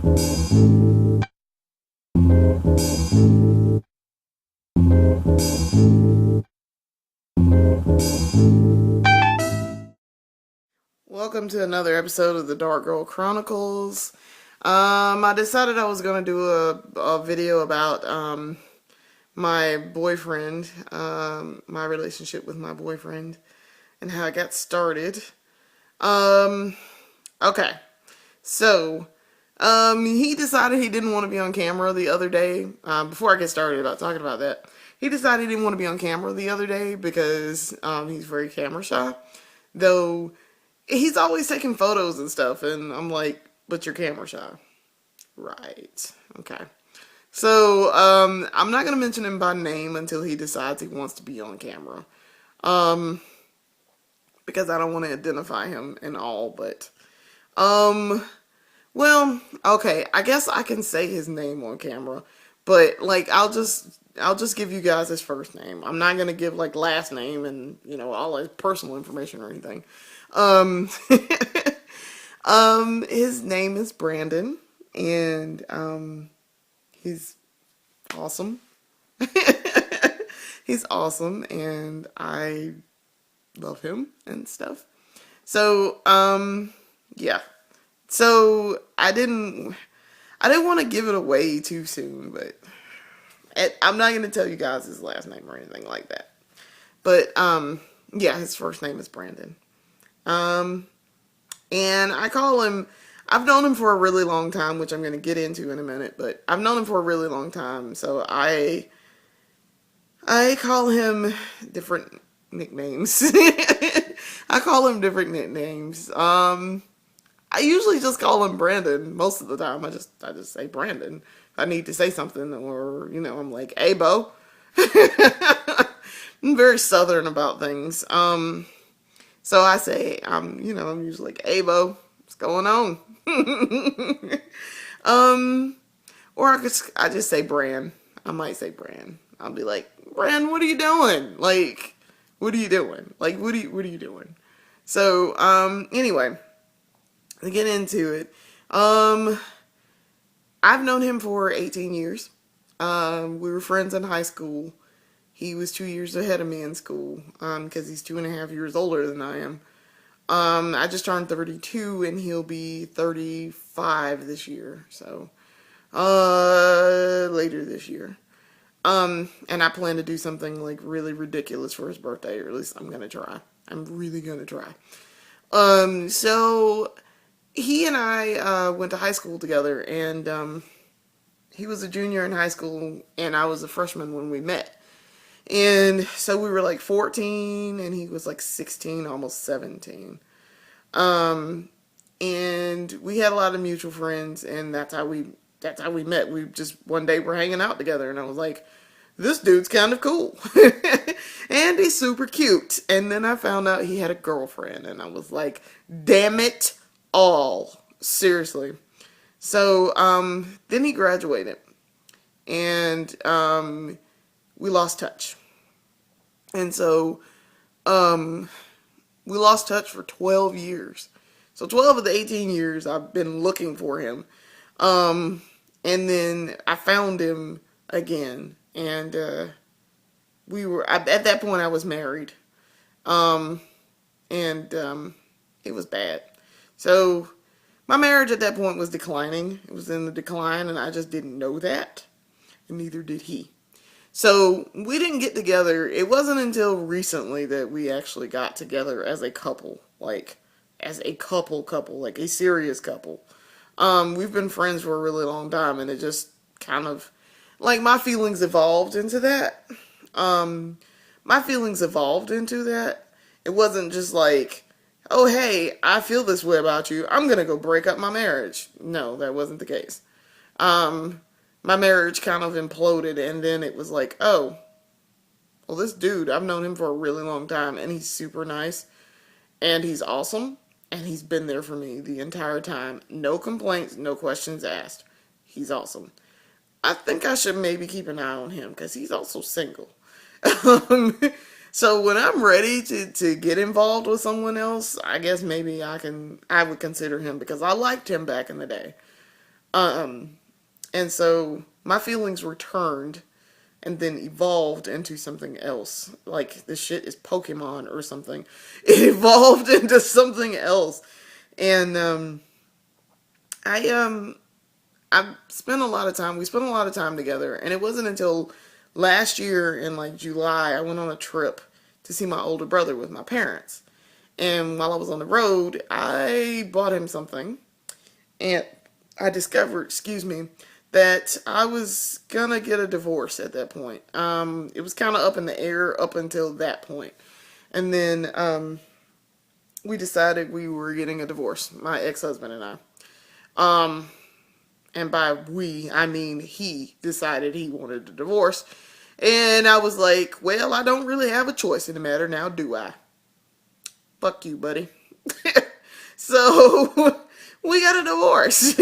Welcome to another episode of the Dark Girl Chronicles. I decided I was going to do a video about my boyfriend, my relationship with my boyfriend, and how it got started. Um, okay, so he decided he didn't want to be on camera the other day. Before I get started about talking about that, he decided he didn't want to be on camera the other day because he's very camera shy. Though he's always taking photos and stuff, and I'm like, but you're camera shy. Right. Okay. So, I'm not going to mention him by name until he decides he wants to be on camera. Um, because I don't want to identify him and all, but, well, okay, I guess I can say his name on camera, but, like, I'll just give you guys his first name. I'm not going to give, like, last name and, all his personal information or anything. Um, his name is Brandon, and, he's awesome. He's awesome, and I love him and stuff. So, yeah. So, I didn't want to give it away too soon, but I'm not going to tell you guys his last name or anything like that. But, yeah, his first name is Brandon. Um, and I've known him for a really long time, which I'm going to get into in a minute, but I've known him for a really long time, so I call him different nicknames. I call him different nicknames. I usually just call him Brandon most of the time. I just say Brandon. I need to say something, or I'm like, "Hey, Bo." I'm very southern about things. So I say, I'm usually like, "Hey, Bo, what's going on?" um, or I just say Bran. I might say Bran. I'll be like, Bran, what are you doing? Like, what are you doing? Like, what are you doing? So, anyway, to get into it, I've known him for 18 years. We were friends in high school. He was 2 years ahead of me in school, because he's 2.5 years older than I am. I just turned 32, and he'll be 35 this year, so, later this year. And I plan to do something, like, really ridiculous for his birthday, or at least I'm gonna try. I'm really gonna try. So, he and I, went to high school together, and, he was a junior in high school, and I was a freshman when we met. And so we were like 14 and he was like 16, almost 17. And we had a lot of mutual friends, and that's how we met. We just one day were hanging out together, and I was like, this dude's kind of cool. And he's super cute. And then I found out he had a girlfriend, and I was like, damn it all. Seriously. So then he graduated, and we lost touch. And so, we lost touch for 12 years. So 12 of the 18 years I've been looking for him. And then I found him again. And, at that point I was married. And it was bad. So my marriage at that point was declining. It was in the decline, and I just didn't know that. And neither did he. So we didn't get together. It wasn't until recently that we actually got together as a couple, like as a couple, like a serious couple. We've been friends for a really long time, and it just kind of like my feelings evolved into that. My feelings evolved into that. It wasn't just like, oh hey, I feel this way about you, I'm gonna go break up my marriage. No, that wasn't the case. My marriage kind of imploded, and then it was like, oh, well, this dude, I've known him for a really long time, and he's super nice, and he's awesome, and he's been there for me the entire time. No complaints, no questions asked. He's awesome. I think I should maybe keep an eye on him, because he's also single. So when I'm ready to get involved with someone else, I guess maybe I would consider him, because I liked him back in the day. Um, and so my feelings were turned and then evolved into something else. Like this shit is Pokemon or something. It evolved into something else. And I I spent a lot of time. We spent a lot of time together, and it wasn't until last year in like July I went on a trip to see my older brother with my parents. And while I was on the road, I bought him something, and I discovered, excuse me, that I was gonna get a divorce at that point. It was kind of up in the air up until that point, and then we decided we were getting a divorce. My ex-husband and I. Um, and by we, I mean he decided he wanted a divorce, and I was like, well, I don't really have a choice in the matter now, do I? Fuck you, buddy. So we got a divorce.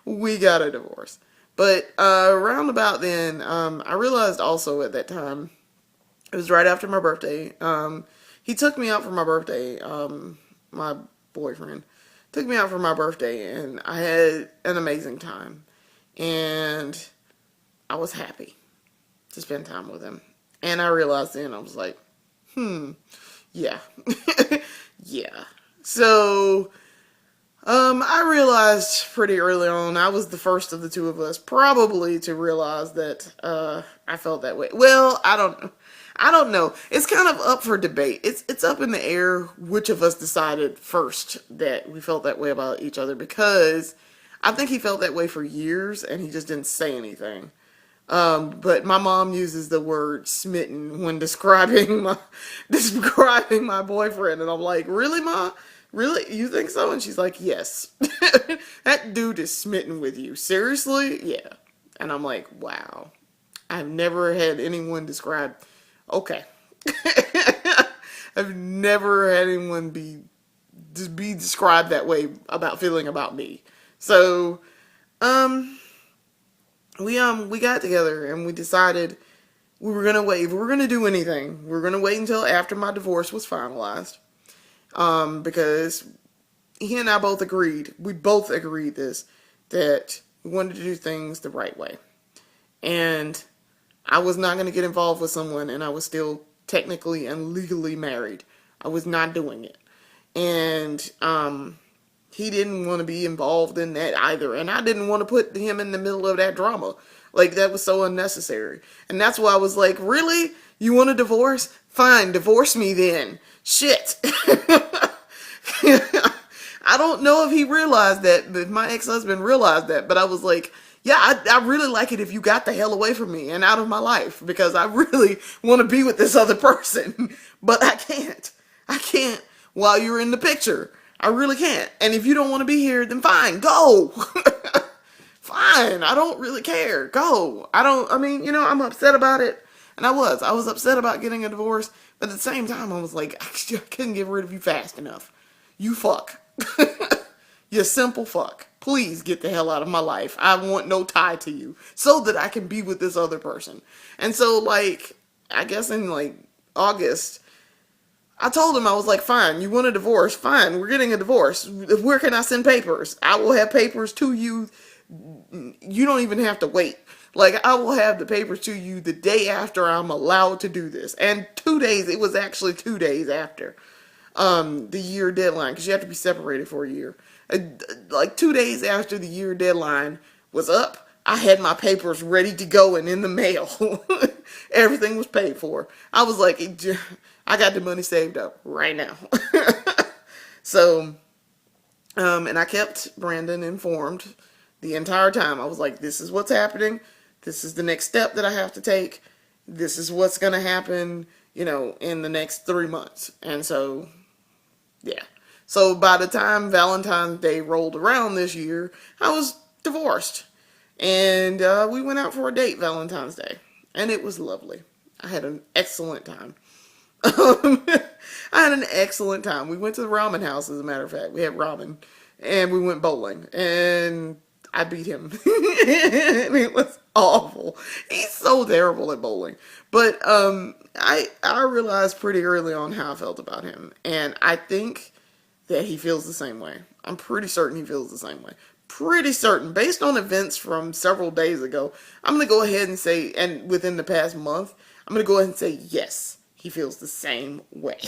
We got a divorce. But around about then, I realized also at that time, it was right after my birthday. He took me out for my birthday. My boyfriend took me out for my birthday, and I had an amazing time. And I was happy to spend time with him. And I realized then, I was like, yeah. Yeah. So, I realized pretty early on, I was the first of the two of us probably to realize that, I felt that way. Well, I don't know. It's kind of up for debate. It's up in the air which of us decided first that we felt that way about each other, because I think he felt that way for years and he just didn't say anything. But my mom uses the word smitten when describing my boyfriend, and I'm like, really, Ma? Really? You think so? And she's like, yes. That dude is smitten with you. Seriously? Yeah. And I'm like, wow. I've never had anyone describe. Okay. I've never had anyone be described that way about feeling about me. So, um, we got together and we decided we were gonna wait. If we were gonna do anything, we were gonna wait until after my divorce was finalized. Because he and I both agreed. We both agreed that we wanted to do things the right way. And I was not going to get involved with someone and I was still technically and legally married. I was not doing it. And he didn't want to be involved in that either. And I didn't want to put him in the middle of that drama. Like, that was so unnecessary. And that's why I was like, really? You want a divorce? Fine, divorce me then. Shit. I don't know if he realized that, if my ex-husband realized that, but I was like, yeah, I really like it if you got the hell away from me and out of my life, because I really want to be with this other person, but I can't. I can't while you're in the picture. I really can't. And if you don't want to be here, then fine, go. Fine, I don't really care. Go. I mean, I'm upset about it. And I was upset about getting a divorce, but at the same time, I was like, I couldn't get rid of you fast enough. You fuck. You simple fuck. Please get the hell out of my life. I want no tie to you so that I can be with this other person. And so, like, I guess in like August, I told him, I was like, fine, you want a divorce? Fine, we're getting a divorce. Where can I send papers? I will have papers to you. You don't even have to wait. Like, I will have the papers to you the day after I'm allowed to do this. And 2 days, it was actually 2 days after the year deadline, because you have to be separated for a year. Like 2 days after the year deadline was up, I had my papers ready to go and in the mail. Everything was paid for. I was like, I got the money saved up right now. So, and I kept Brandon informed the entire time. I was like, this is what's happening. This is the next step that I have to take. This is what's going to happen, in the next 3 months. And so, yeah. So by the time Valentine's Day rolled around this year, I was divorced. And we went out for a date Valentine's Day. And it was lovely. I had an excellent time. I had an excellent time. We went to the ramen house, as a matter of fact. We had ramen. And we went bowling. And I beat him. It was awful. He's so terrible at bowling. But I realized pretty early on how I felt about him. And I think that he feels the same way. I'm pretty certain he feels the same way. pretty certain, based on events from several days ago, I'm going to go ahead and say, and within the past month, I'm going to go ahead and say yes, he feels the same way.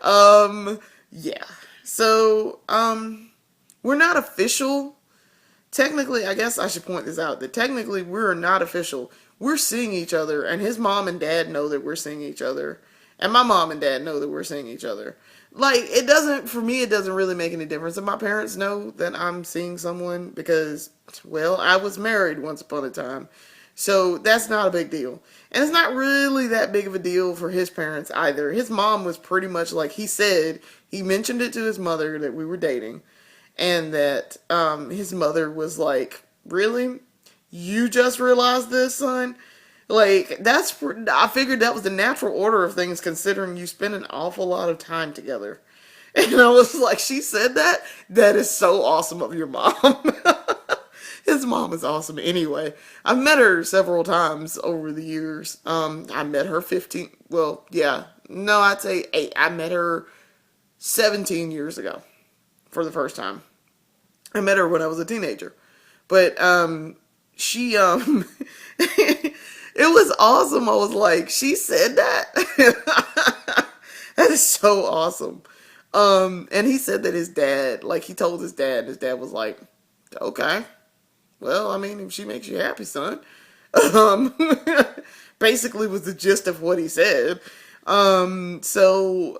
um, yeah. So, we're not official. Technically, I guess I should point this out, that technically we're not official. We're seeing each other, and his mom and dad know that we're seeing each other. And my mom and dad know that we're seeing each other. Like, it doesn't, for me, it doesn't really make any difference. And my parents know that I'm seeing someone because, well, I was married once upon a time. So that's not a big deal. And it's not really that big of a deal for his parents either. His mom was pretty much like, he said, he mentioned it to his mother that we were dating. And that his mother was like, really? You just realized this, son? Like, I figured that was the natural order of things considering you spend an awful lot of time together. And I was like, she said that? That is so awesome of your mom. His mom is awesome anyway. I've met her several times over the years. I met her 15, well, yeah. No, I'd say 8. I met her 17 years ago for the first time. I met her when I was a teenager. But she it was awesome. I was like, she said that? That is so awesome. And he said that his dad, like he told his dad, and his dad was like, okay. Well, I mean, if she makes you happy, son. Um basically was the gist of what he said. So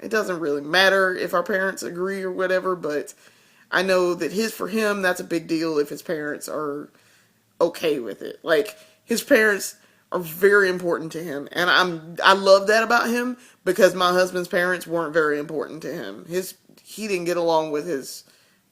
it doesn't really matter if our parents agree or whatever, but I know that for him, that's a big deal if his parents are okay with it. Like, his parents are very important to him, and I love that about him because my husband's parents weren't very important to him. He didn't get along with his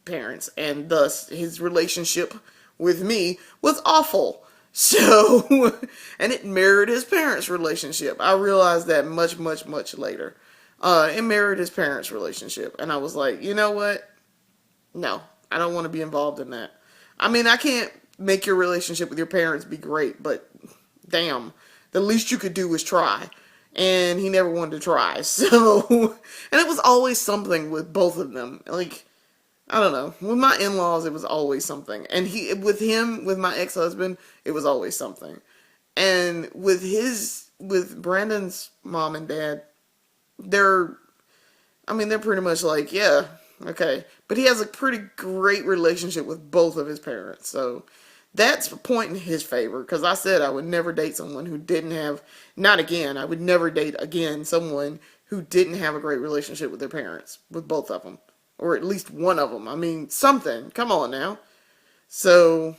parents, and thus his relationship with me was awful. So, and it mirrored his parents' relationship. I realized that much, much, much later. It mirrored his parents' relationship, and I was like, you know what? No, I don't want to be involved in that. I mean, I can't make your relationship with your parents be great, but damn, the least you could do was try. And he never wanted to try. So, and it was always something with both of them. Like, I don't know. With my in-laws, it was always something. And with my ex-husband, it was always something. And with Brandon's mom and dad, they're pretty much like, yeah, okay. But he has a pretty great relationship with both of his parents. So that's a point in his favor. Because I said I would never date someone who didn't have, not again, I would never date again someone who didn't have a great relationship with their parents, with both of them. Or at least one of them. I mean, something. Come on now. So,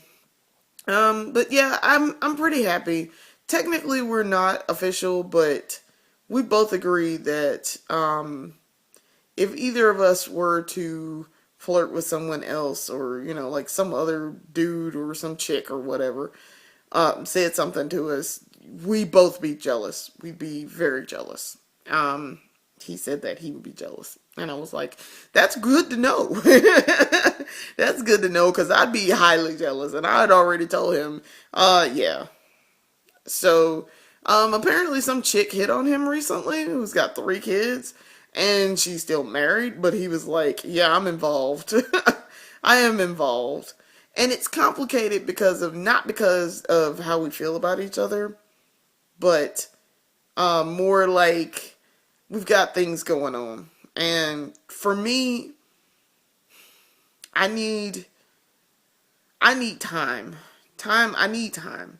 but yeah, I'm pretty happy. Technically, we're not official, but we both agree that, if either of us were to flirt with someone else or, like some other dude or some chick or whatever, said something to us, we both be jealous. We'd be very jealous. He said that he would be jealous. And I was like, that's good to know. That's good to know because I'd be highly jealous. And I had already told him, yeah. So, apparently some chick hit on him recently who's got 3 kids. And she's still married, but he was like, yeah, I'm involved. I am involved. And it's complicated not because of how we feel about each other, but more like we've got things going on. And for me, I need time. I need time.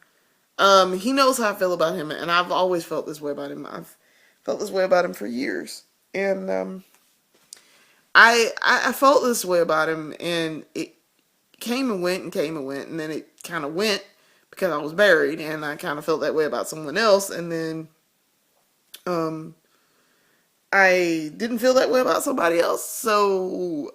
He knows how I feel about him, and I've always felt this way about him. I've felt this way about him for years. And I felt this way about him, and it came and went and came and went, and then it kind of went because I was married, and I kind of felt that way about someone else, and then I didn't feel that way about somebody else. So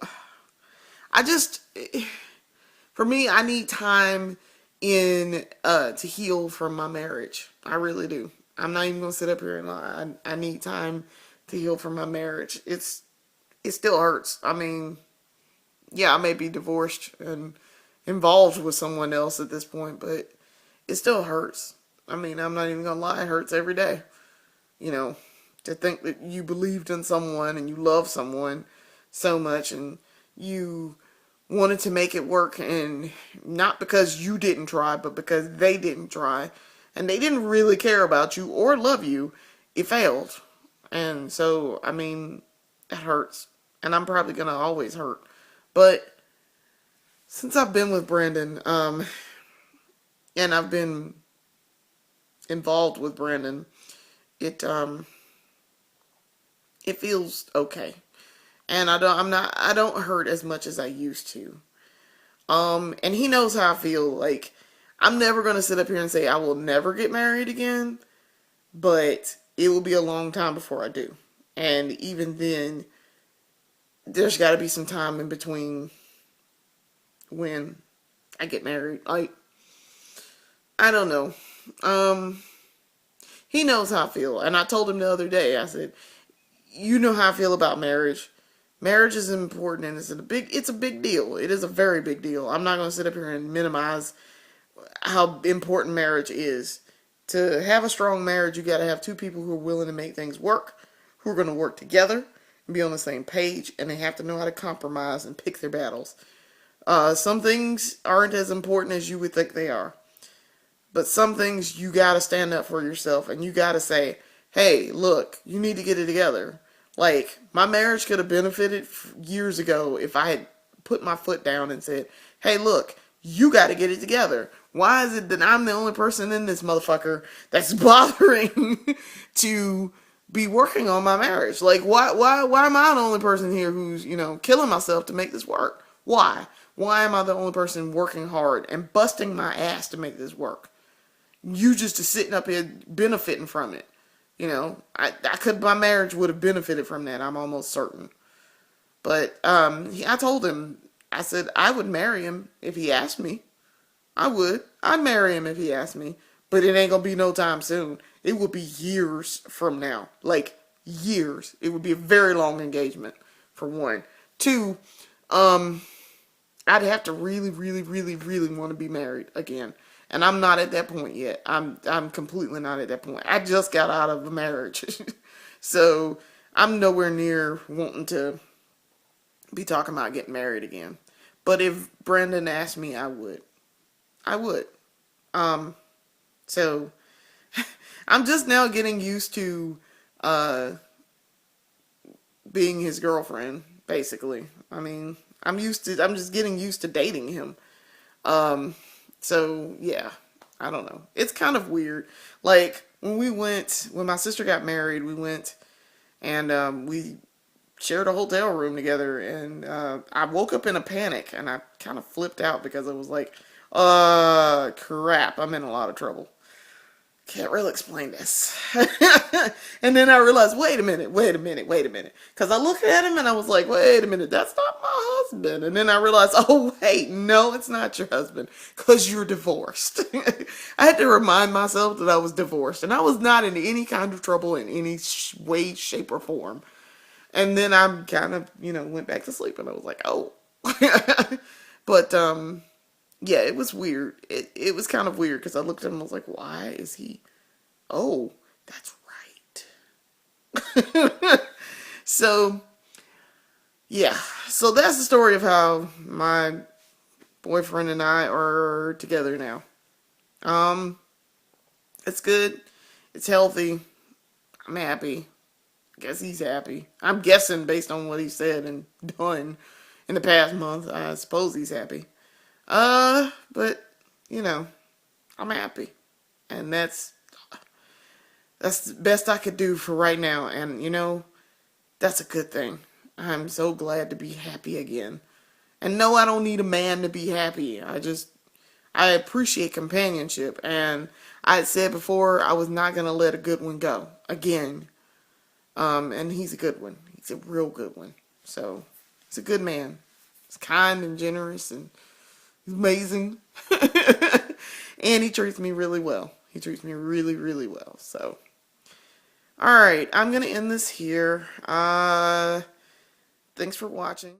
for me, I need time to heal from my marriage. I really do. I'm not even gonna sit up here and lie. I need time to heal from my marriage. It still hurts. I mean, yeah, I may be divorced and involved with someone else at this point, but it still hurts. I mean, I'm not even gonna lie, it hurts every day. To think that you believed in someone and you love someone so much and you wanted to make it work, and not because you didn't try, but because they didn't try, and they didn't really care about you or love you, it failed. And so, I mean, it hurts. And I'm probably going to always hurt. But since I've been with Brandon, and I've been involved with Brandon, it it feels okay. And I don't hurt as much as I used to. And he knows how I feel. Like, I'm never going to sit up here and say I will never get married again, but it will be a long time before I do. And even then, there's got to be some time in between when I get married. Like, I don't know. He knows how I feel. And I told him the other day, I said, you know how I feel about marriage. Marriage is important, and it's a big deal. It is a very big deal. I'm not going to sit up here and minimize how important marriage is. To have a strong marriage, you got to have two people who are willing to make things work, who are going to work together and be on the same page, and they have to know how to compromise and pick their battles. Some things aren't as important as you would think they are. But some things you got to stand up for yourself, and you got to say, hey, look, you need to get it together. Like, my marriage could have benefited years ago if I had put my foot down and said, hey, look, you got to get it together. Why is it that I'm the only person in this motherfucker that's bothering to be working on my marriage? Like, why am I the only person here who's, killing myself to make this work? Why? Why am I the only person working hard and busting my ass to make this work? You just sitting up here benefiting from it. My marriage would have benefited from that. I'm almost certain. But I told him, I said I would marry him if he asked me. I would. I'd marry him if he asked me. But it ain't gonna be no time soon. It would be years from now. Like, years. It would be a very long engagement, for one. Two, I'd have to really, really, really, really want to be married again. And I'm not at that point yet. I'm completely not at that point. I just got out of a marriage. So I'm nowhere near wanting to be talking about getting married again. But if Brandon asked me, I would. I would. So I'm just now getting used to being his girlfriend, basically. I mean, I'm just getting used to dating him. So yeah, I don't know. It's kind of weird. Like, when my sister got married, we went and we shared a hotel room together, and I woke up in a panic, and I kind of flipped out because I was like, crap, I'm in a lot of trouble. Can't really explain this. And then I realized, wait a minute. Because I looked at him and I was like, wait a minute, that's not my husband. And then I realized, oh, wait, no, it's not your husband, because you're divorced. I had to remind myself that I was divorced, and I was not in any kind of trouble in any way, shape, or form. And then I kind of, went back to sleep, and I was like, oh. But, yeah, it was weird. It was kind of weird because I looked at him and I was like, why is he? Oh, that's right. So, yeah. So that's the story of how my boyfriend and I are together now. It's good. It's healthy. I'm happy. I guess he's happy. I'm guessing based on what he said and done in the past month. I suppose he's happy. But, I'm happy. And that's the best I could do for right now. And, that's a good thing. I'm so glad to be happy again. And no, I don't need a man to be happy. I appreciate companionship. And I had said before, I was not going to let a good one go again. And he's a good one. He's a real good one. So, he's a good man. He's kind and generous and amazing. And he treats me really well. He treats me really, really well. So, alright, I'm going to end this here. Thanks for watching.